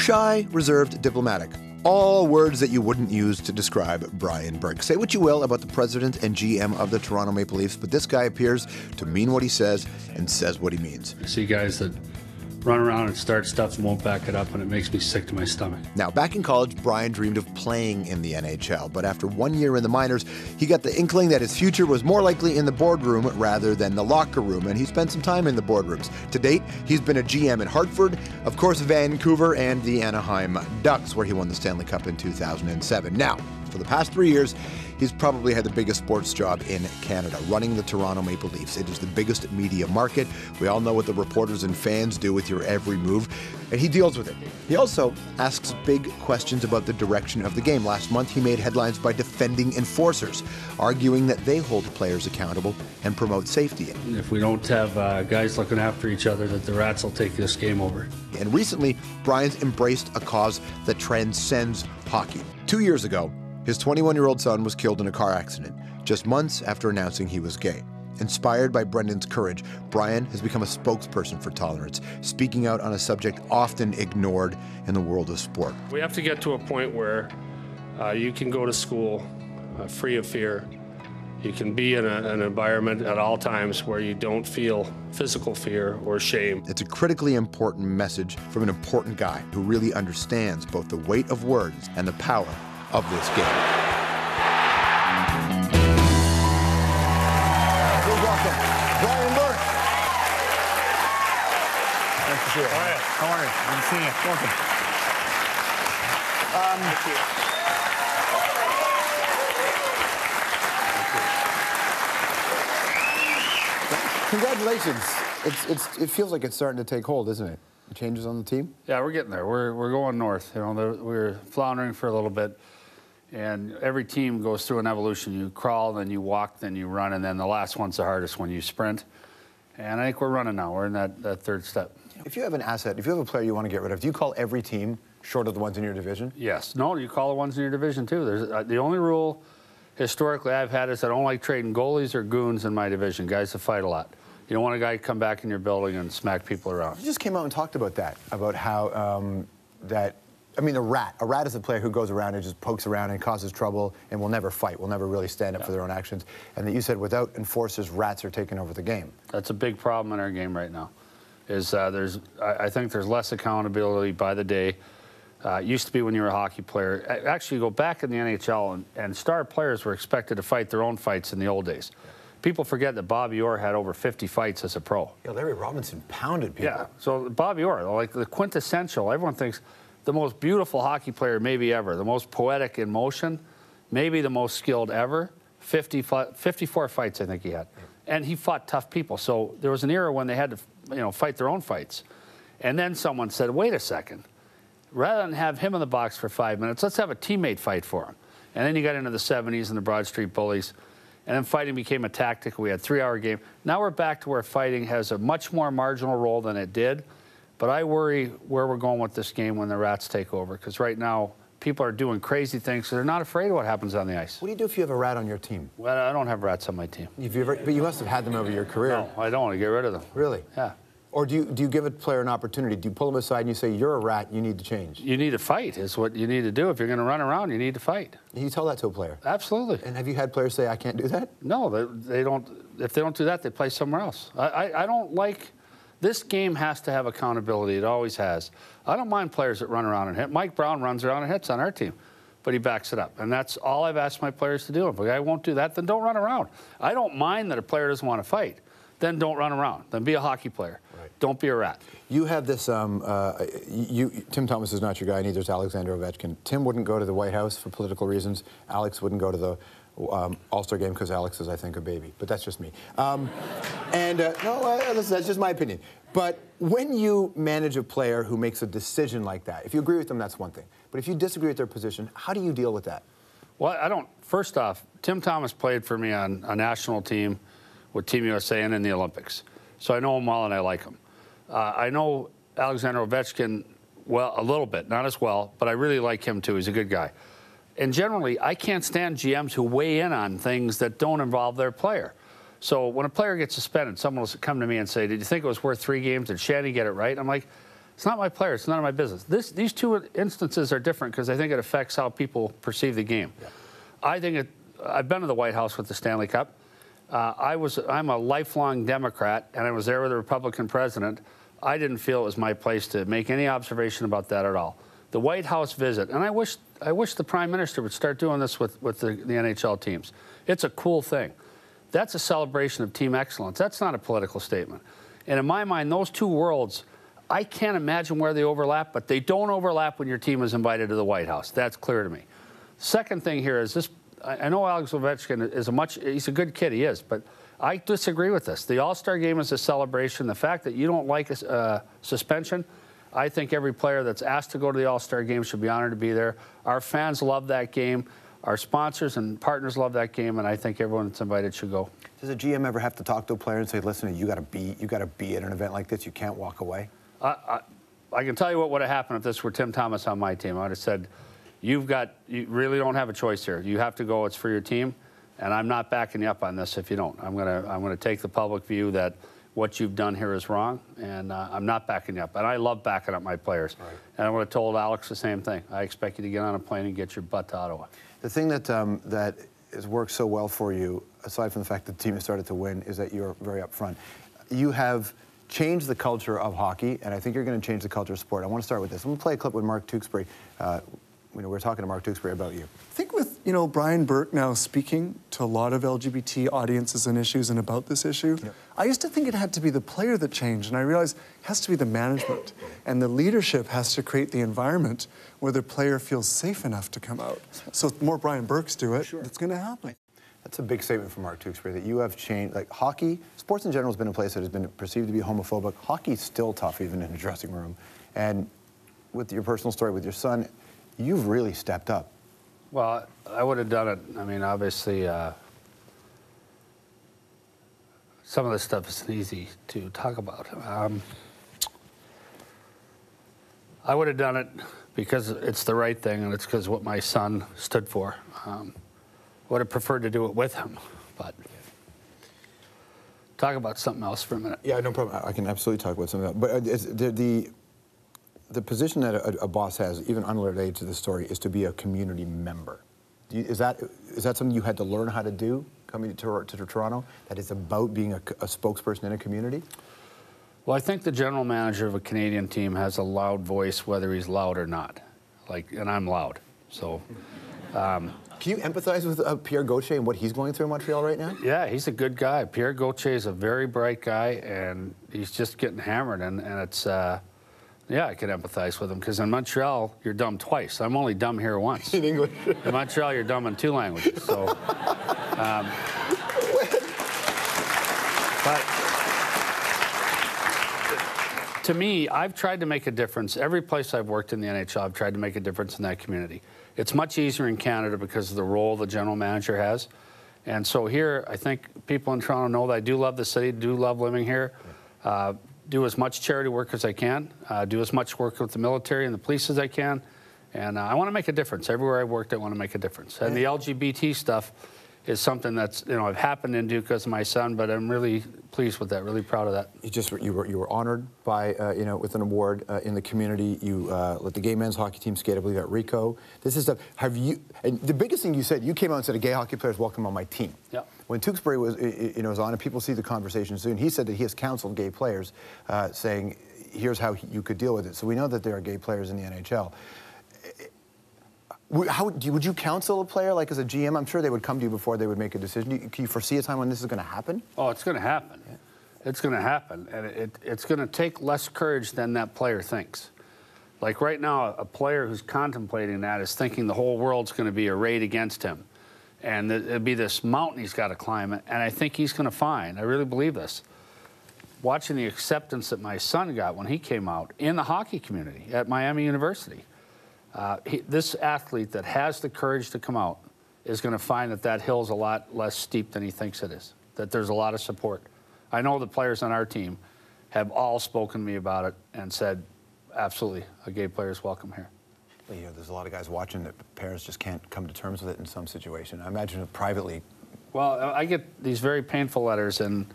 Shy, reserved, diplomatic. All words that you wouldn't use to describe Brian Burke. Say what you will about the president and GM of the Toronto Maple Leafs, but this guy appears to mean what he says and says what he means. I see guys that run around and start stuff and won't back it up, and it makes me sick to my stomach. Now, back in college, Brian dreamed of playing in the NHL, but after 1 year in the minors, he got the inkling that his future was more likely in the boardroom rather than the locker room, and he spent some time in the boardrooms. To date, he's been a GM in Hartford, of course, Vancouver, and the Anaheim Ducks, where he won the Stanley Cup in 2007. Now, for the past 3 years, he's probably had the biggest sports job in Canada, running the Toronto Maple Leafs. It is the biggest media market. We all know what the reporters and fans do with your every move, and he deals with it. He also asks big questions about the direction of the game. Last month, he made headlines by defending enforcers, arguing that they hold players accountable and promote safety. If we don't have guys looking after each other, that the Rats will take this game over. And recently, Brian's embraced a cause that transcends hockey. 2 years ago, his 21-year-old son was killed in a car accident, just months after announcing he was gay. Inspired by Brendan's courage, Brian has become a spokesperson for tolerance, speaking out on a subject often ignored in the world of sport. We have to get to a point where you can go to school free of fear. You can be in an environment at all times where you don't feel physical fear or shame. It's a critically important message from an important guy who really understands both the weight of words and the power of this game. Please welcome Brian Burke. Nice to see you. How are you? Good to see you. Welcome. Congratulations. It feels like it's starting to take hold, isn't it? Changes on the team? Yeah, we're getting there. We're going north. You know, we're floundering for a little bit. And every team goes through an evolution. You crawl, then you walk, then you run, and then the last one's the hardest when you sprint. And I think we're running now. We're in that third step. If you have an asset, if you have a player you want to get rid of, do you call every team short of the ones in your division? Yes. No, you call the ones in your division, too. There's the only rule historically I've had is I don't like trading goalies or goons in my division, guys that fight a lot. You don't want a guy to come back in your building and smack people around. You just came out and talked about that, about how I mean, a rat is a player who goes around and just pokes around and causes trouble and will never fight, will never really stand up for their own actions. And that you said without enforcers, rats are taking over the game. That's a big problem in our game right now. I think there's less accountability by the day. It used to be when you were a hockey player. Actually, you go back in the NHL, and star players were expected to fight their own fights in the old days. People forget that Bobby Orr had over 50 fights as a pro. Yeah, Larry Robinson pounded people. Yeah, so Bobby Orr, like the quintessential, everyone thinks the most beautiful hockey player maybe ever, the most poetic in motion, maybe the most skilled ever. 54 fights I think he had. And he fought tough people. So there was an era when they had to fight their own fights. And then someone said, wait a second, rather than have him in the box for 5 minutes, let's have a teammate fight for him. And then you got into the 70s and the Broad Street Bullies. And then fighting became a tactic. We had a 3-hour game. Now we're back to where fighting has a much more marginal role than it did. But I worry where we're going with this game when the Rats take over. Because right now, people are doing crazy things, so they're not afraid of what happens on the ice. What do you do if you have a rat on your team? Well, I don't have rats on my team. But you must have had them over your career. No, I don't want to get rid of them. Really? Yeah. Or do you give a player an opportunity? Do you pull them aside and you say, you're a rat, you need to change? You need to fight is what you need to do. If you're going to run around, you need to fight. You tell that to a player? Absolutely. And have you had players say, I can't do that? No, they don't. If they don't do that, they play somewhere else. I don't like... This game has to have accountability. It always has. I don't mind players that run around and hit. Mike Brown runs around and hits on our team, but he backs it up. And that's all I've asked my players to do. If a guy won't do that, then don't run around. I don't mind that a player doesn't want to fight. Then don't run around. Then be a hockey player. Right. Don't be a rat. You have this, Tim Thomas is not your guy, neither is Alexander Ovechkin. Tim wouldn't go to the White House for political reasons. Alex wouldn't go to the All-Star game because Alex is, I think, a baby. But that's just me. Listen, that's just my opinion. But when you manage a player who makes a decision like that, if you agree with them, that's one thing. But if you disagree with their position, how do you deal with that? Well, I don't. First off, Tim Thomas played for me on a national team with Team USA and in the Olympics. So I know him well and I like him. I know Alexander Ovechkin well, a little bit, not as well, but I really like him too. He's a good guy. And generally, I can't stand GMs who weigh in on things that don't involve their player. So when a player gets suspended, someone will come to me and say, did you think it was worth 3 games? Did Shanny get it right? I'm like, It's not my player. It's none of my business. These two instances are different because I think it affects how people perceive the game. Yeah. I've been to the White House with the Stanley Cup. I'm a lifelong Democrat, and I was there with a Republican president. I didn't feel it was my place to make any observation about that at all. The White House visit, and I wish the Prime Minister would start doing this with the NHL teams. It's a cool thing. That's a celebration of team excellence. That's not a political statement. And in my mind, those two worlds, I can't imagine where they overlap, but they don't overlap when your team is invited to the White House. That's clear to me. Second thing here is this. I know Alex Ovechkin is he's a good kid, he is, but I disagree with this. The All-Star game is a celebration. The fact that you don't like a suspension, I think every player that's asked to go to the All-Star game should be honored to be there. Our fans love that game. Our sponsors and partners love that game, and I think everyone that's invited should go. Does a GM ever have to talk to a player and say, listen, you got to be at an event like this. You can't walk away? I can tell you what would have happened if this were Tim Thomas on my team. I would have said, you really don't have a choice here. You have to go. It's for your team, and I'm not backing you up on this if you don't. I'm gonna take the public view that what you've done here is wrong, and I'm not backing you up. And I love backing up my players. Right. And I would have told Alex the same thing. I expect you to get on a plane and get your butt to Ottawa. The thing that has worked so well for you, aside from the fact that the team has started to win, is that you're very upfront. You have changed the culture of hockey, and I think you're going to change the culture of sport. I want to start with this. I'm going to play a clip with Mark Tewksbury. We're talking to Mark Tewksbury about you. I think with, Brian Burke now speaking to a lot of LGBT audiences and issues and about this issue, yeah. I used to think it had to be the player that changed, and I realized it has to be the management. And the leadership has to create the environment where the player feels safe enough to come out. So the more Brian Burkes do it, sure. It's going to happen. That's a big statement from Mark Tewksbury, that you have changed. Like hockey, sports in general has been a place that has been perceived to be homophobic. Hockey's still tough, even in a dressing room. And with your personal story with your son, you've really stepped up. Well, I would have done it. I mean, obviously, some of this stuff isn't easy to talk about. I would have done it because it's the right thing, and it's because what my son stood for. Would have preferred to do it with him, but talk about something else for a minute. Yeah, no problem. I can absolutely talk about something else. But the position that a boss has, even unrelated to this story, is to be a community member. Is that something you had to learn how to do coming to Toronto? That is about being a spokesperson in a community? Well, I think the general manager of a Canadian team has a loud voice, whether he's loud or not. And I'm loud, so. Can you empathize with Pierre Gauthier and what he's going through in Montreal right now? Yeah, he's a good guy. Pierre Gauthier is a very bright guy, and he's just getting hammered. And it's, yeah, I can empathize with him because in Montreal, you're dumb twice. I'm only dumb here once. In English. In Montreal, you're dumb in 2 languages. So, but to me, I've tried to make a difference. Every place I've worked in the NHL, I've tried to make a difference in that community. It's much easier in Canada because of the role the general manager has. And so here, I think people in Toronto know that I do love the city, do love living here, do as much charity work as I can, do as much work with the military and the police as I can. And I want to make a difference. Everywhere I've worked, I want to make a difference. And the LGBT stuff is something that's, I've happened to do because of my son, but I'm really pleased with that, really proud of that. You were honored by, with an award in the community. You let the gay men's hockey team skate, I believe, at Rico. This is stuff. And the biggest thing you said, you came out and said, a gay hockey player is welcome on my team. Yeah. When Tewksbury was on, and people see the conversation soon, he said that he has counseled gay players, saying, here's how you could deal with it. So we know that there are gay players in the NHL. Would you counsel a player, like as a GM? I'm sure they would come to you before they would make a decision. Can you foresee a time when this is going to happen? Oh, it's going to happen. Yeah. It's going to happen. And it's going to take less courage than that player thinks. Like right now, a player who's contemplating that is thinking the whole world's going to be arrayed against him. And it'll be this mountain he's got to climb. And I think he's going to find, I really believe this, watching the acceptance that my son got when he came out in the hockey community at Miami University. This athlete that has the courage to come out is going to find that hill's a lot less steep than he thinks it is, that there's a lot of support. I know the players on our team have all spoken to me about it and said, absolutely, a gay player is welcome here. Well, there's a lot of guys watching that parents just can't come to terms with it in some situation. I imagine it privately. Well, I get these very painful letters, and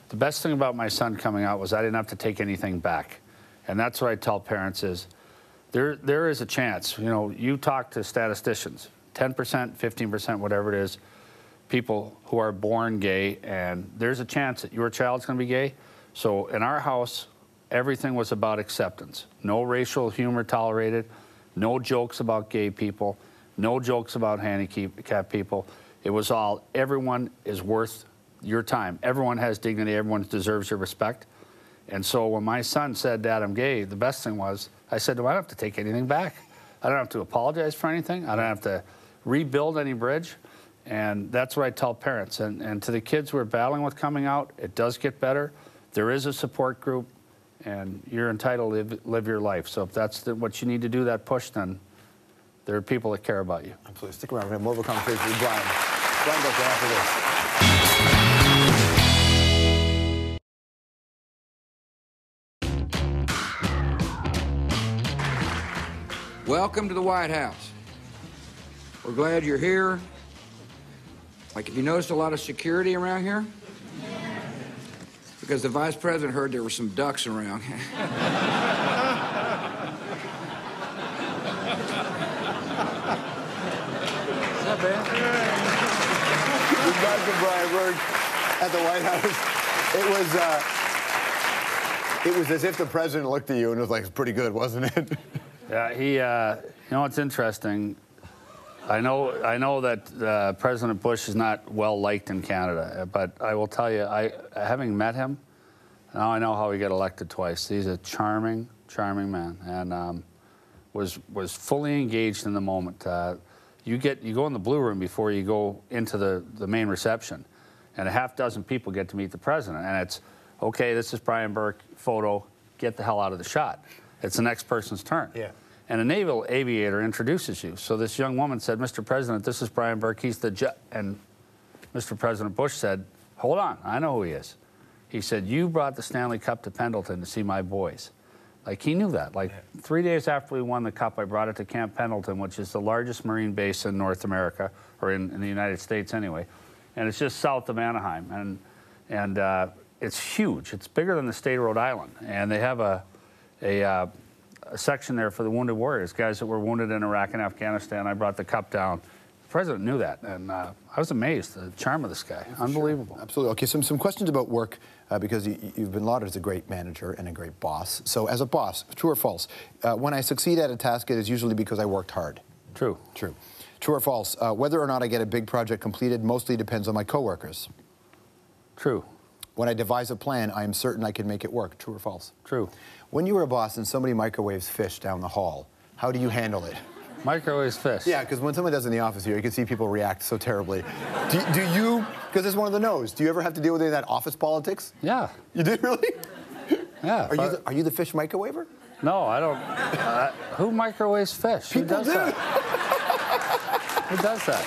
the best thing about my son coming out was I didn't have to take anything back. And that's what I tell parents is, there is a chance. You know, you talk to statisticians, 10%, 15%, whatever it is, people who are born gay, and there's a chance that your child's going to be gay. So in our house, everything was about acceptance. No racial humor tolerated, no jokes about gay people, no jokes about handicapped people. It was all, everyone is worth your time. Everyone has dignity, everyone deserves your respect. And so when my son said, Dad, I'm gay, the best thing was, I said, do I don't have to take anything back? I don't have to apologize for anything. I don't have to rebuild any bridge. And that's what I tell parents. And to the kids who are battling with coming out, it does get better. There is a support group, and you're entitled to live your life. So if that's what you need to do, that push, then there are people that care about you. Absolutely. Stick around. We're going to have more of a conversation with Brian. Brian Burke after this. Welcome to the White House. We're glad you're here. Like, have you noticed a lot of security around here? Because the Vice President heard there were some ducks around. We're back to Brian Burke at the White House. It was as if the president looked at you and was like, it's pretty good, wasn't it? Yeah, you know, it's interesting. I know that President Bush is not well liked in Canada, but I will tell you, having met him, now I know how he got elected twice. He's a charming, charming man, and was fully engaged in the moment. You go in the Blue Room before you go into the main reception, and a half dozen people get to meet the president, and it's, okay, this is Brian Burke, photo, get the hell out of the shot. It's the next person's turn. Yeah. And a naval aviator introduces you. So this young woman said, Mr. President, this is Brian Burke, he's the and Mr. President Bush said, hold on, I know who he is. He said, you brought the Stanley Cup to Pendleton to see my boys. Like, he knew that. Like, 3 days after we won the Cup, I brought it to Camp Pendleton, which is the largest Marine base in North America, or in the United States anyway. And it's just south of Anaheim. And it's huge. It's bigger than the state of Rhode Island. And they have a section there for the wounded warriors, guys that were wounded in Iraq and Afghanistan. I brought the Cup down. The president knew that, and I was amazed, the charm of this guy. Unbelievable. Sure. Absolutely. Okay, some questions about work, because you've been lauded as a great manager and a great boss. So as a boss, true or false, when I succeed at a task, it is usually because I worked hard. True. True. True or false, whether or not I get a big project completed mostly depends on my coworkers. True. When I devise a plan, I am certain I can make it work. True or false? True. When you were a boss and somebody microwaves fish down the hall, how do you handle it? Microwaves fish. Yeah, because when someone does in the office here, you can see people react so terribly. Do you, because it's one of the no's, do you ever have to deal with any of that office politics? Yeah. You did, really? Yeah. Are you the fish microwaver? No, I don't. Who microwaves fish? People Who does that? Who does that?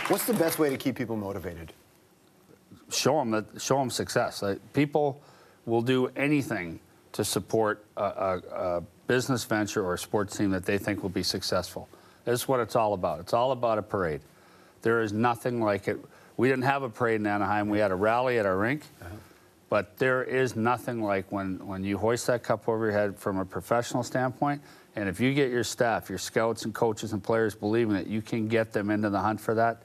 What's the best way to keep people motivated? Show them success. People will do anything to support a business venture or a sports team that they think will be successful. This is what it's all about. It's all about a parade. There is nothing like it. We didn't have a parade in Anaheim. We had a rally at our rink. But there is nothing like when you hoist that cup over your head from a professional standpoint, and if you get your staff, your scouts and coaches and players believing that you can get them into the hunt for that,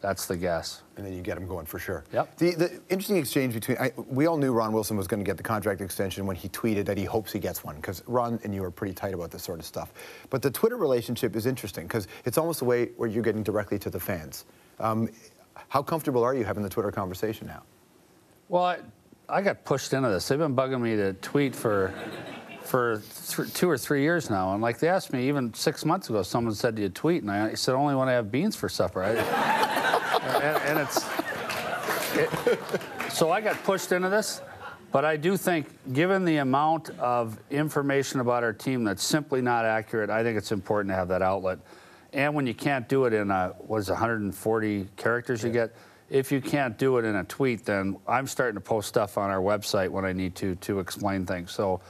that's the gas. And then you get them going for sure. Yep. The interesting exchange between, we all knew Ron Wilson was going to get the contract extension when he tweeted that he hopes he gets one, because Ron and you are pretty tight about this sort of stuff. But the Twitter relationship is interesting, because it's almost a way where you're getting directly to the fans. How comfortable are you having the Twitter conversation now? Well, I got pushed into this. They've been bugging me to tweet for 2 or 3 years now. And like, they asked me even 6 months ago, someone said, do you tweet? And I said, only when I have beans for supper. So I got pushed into this. But I do think, given the amount of information about our team that's simply not accurate, I think it's important to have that outlet. And when you can't do it in 140 characters you get, if you can't do it in a tweet, then I'm starting to post stuff on our website when I need to explain things. So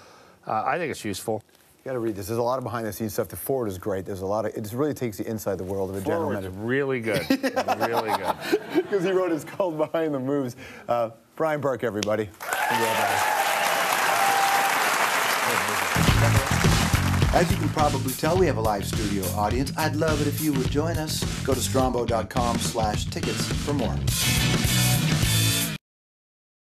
I think it's useful. You got to read this. There's a lot of behind-the-scenes stuff. The forward is great. There's a lot of. It just really takes you inside the world of a general manager. Really good. Really good. Because he wrote, it's called Behind the Moves. Brian Burke, everybody. As you can probably tell, we have a live studio audience. I'd love it if you would join us. Go to strombo.com/tickets for more.